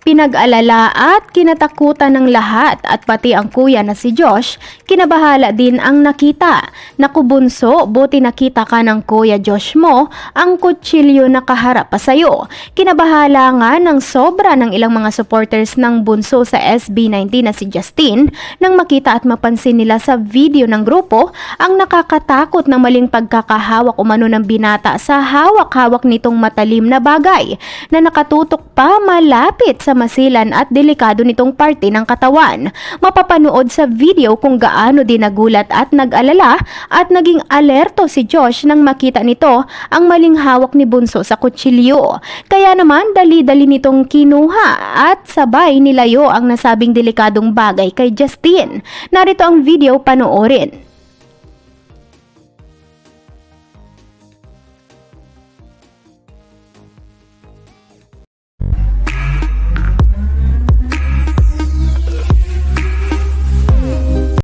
Pinag-alala at kinatakutan ng lahat at pati ang kuya na si Josh, kinabahala din ang nakita. Naku bunso, buti nakita ka ng kuya Josh mo ang kutsilyo na kaharap pa sayo. Kinabahala nga ng sobra ng ilang mga supporters ng bunso sa SB19 na si Justin nang makita at mapansin nila sa video ng grupo ang nakakatakot na maling pagkakahawak umano ng binata sa hawak-hawak nitong matalim na bagay na nakatutok pa malapit sa masilan at delikado nitong parte ng katawan. Mapapanood sa video kung gaano din nagulat at nag-alala at naging alerto si Josh nang makita nito ang maling hawak ni bunso sa kutsilyo. Kaya naman dali-dali nitong kinuha at sabay nilayo ang nasabing delikadong bagay kay Justin. Narito ang video, panoorin.